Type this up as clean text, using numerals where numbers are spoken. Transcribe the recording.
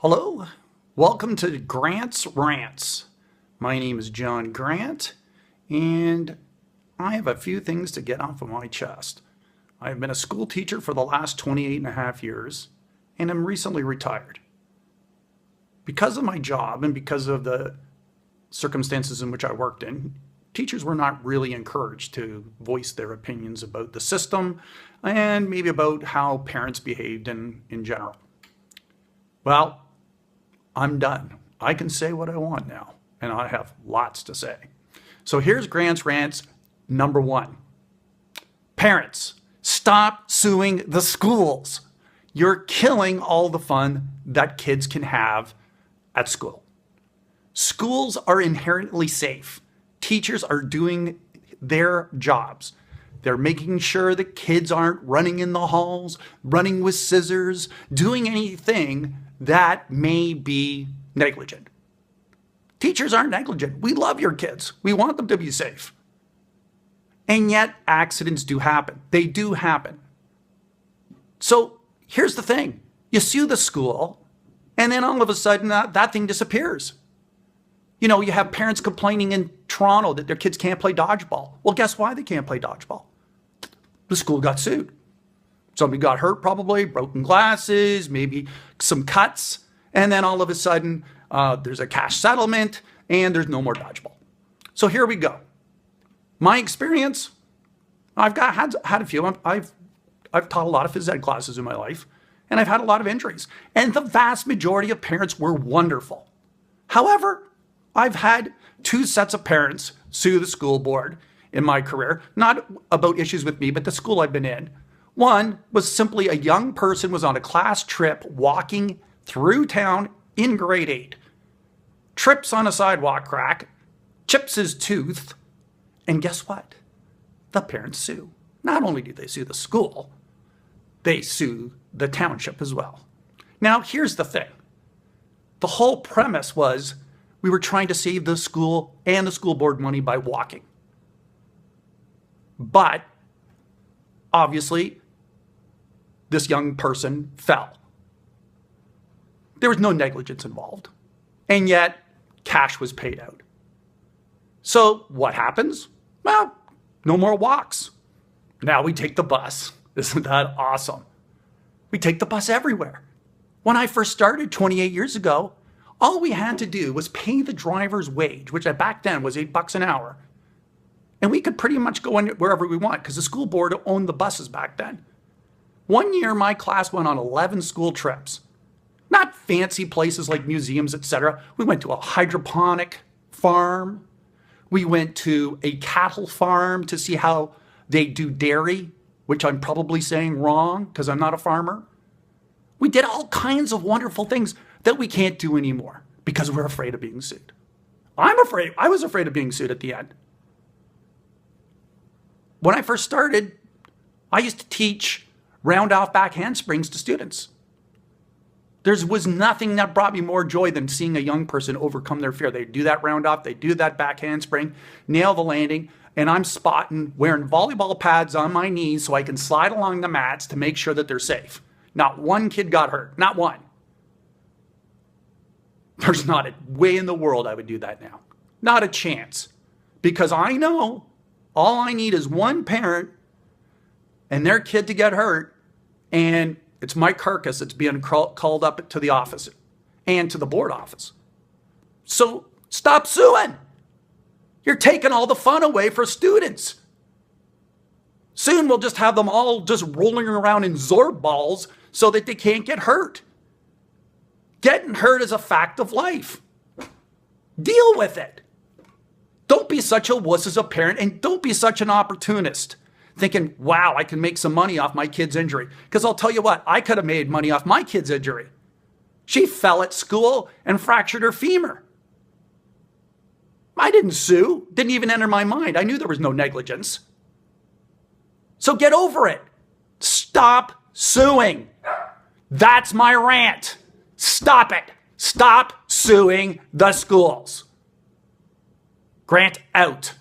Hello, welcome to GrantzRantz. My name is John Grant, and I have a few things to get off of my chest. I've been a school teacher for the last 28 and a half years, and I'm recently retired. Because of my job and because of the circumstances in which I worked in, teachers were not really encouraged to voice their opinions about the system and maybe about how parents behaved in general. Well, I'm done. I can say what I want now, and I have lots to say. So here's GrantzRantz number 1. Parents, stop suing the schools. You're killing all the fun that kids can have at school. Schools are inherently safe. Teachers are doing their jobs. They're making sure that kids aren't running in the halls, running with scissors, doing anything that may be negligent. Teachers aren't negligent. We love your kids. We want them to be safe. And yet accidents do happen. They do happen. So here's the thing. You sue the school, and then all of a sudden that thing disappears. You know, you have parents complaining in Toronto that their kids can't play dodgeball. Well, guess why they can't play dodgeball? The school got sued. Somebody got hurt probably, broken glasses, maybe some cuts. And then all of a sudden, there's a cash settlement and there's no more dodgeball. So here we go. My experience, I've had a few. I've taught a lot of phys ed classes in my life, and I've had a lot of injuries. And the vast majority of parents were wonderful. However, I've had 2 sets of parents sue the school board in my career, not about issues with me, but the school I've been in. One was simply a young person was on a class trip walking through town in grade 8, trips on a sidewalk crack, chips his tooth, and guess what? The parents sue. Not only do they sue the school, they sue the township as well. Now, here's the thing. The whole premise was we were trying to save the school and the school board money by walking. But obviously, this young person fell. There was no negligence involved, and yet cash was paid out. So what happens? Well, no more walks. Now we take the bus. Isn't that awesome? We take the bus everywhere. When I first started 28 years ago, all we had to do was pay the driver's wage, which back then was $8 an hour. And we could pretty much go wherever we want because the school board owned the buses back then. One year, my class went on 11 school trips. Not fancy places like museums, etc. We went to a hydroponic farm. We went to a cattle farm to see how they do dairy, which I'm probably saying wrong because I'm not a farmer. We did all kinds of wonderful things that we can't do anymore because we're afraid of being sued. I was afraid of being sued at the end. When I first started, I used to teach round off back handsprings to students. There was nothing that brought me more joy than seeing a young person overcome their fear. They do that round off, they do that back handspring, nail the landing, and I'm spotting, wearing volleyball pads on my knees so I can slide along the mats to make sure that they're safe. Not one kid got hurt, not one. There's not a way in the world I would do that now. Not a chance. Because I know all I need is one parent and their kid to get hurt, and it's my carcass that's being called up to the office and to the board office. So stop suing. You're taking all the fun away for students. Soon we'll just have them all just rolling around in Zorb balls so that they can't get hurt. Getting hurt is a fact of life. Deal with it. Don't be such a wuss as a parent, and don't be such an opportunist thinking, wow, I can make some money off my kid's injury. Because I'll tell you what, I could have made money off my kid's injury. She fell at school and fractured her femur. I didn't sue. Didn't even enter my mind. I knew there was no negligence. So get over it. Stop suing. That's my rant. Stop it. Stop suing the schools. Grant out.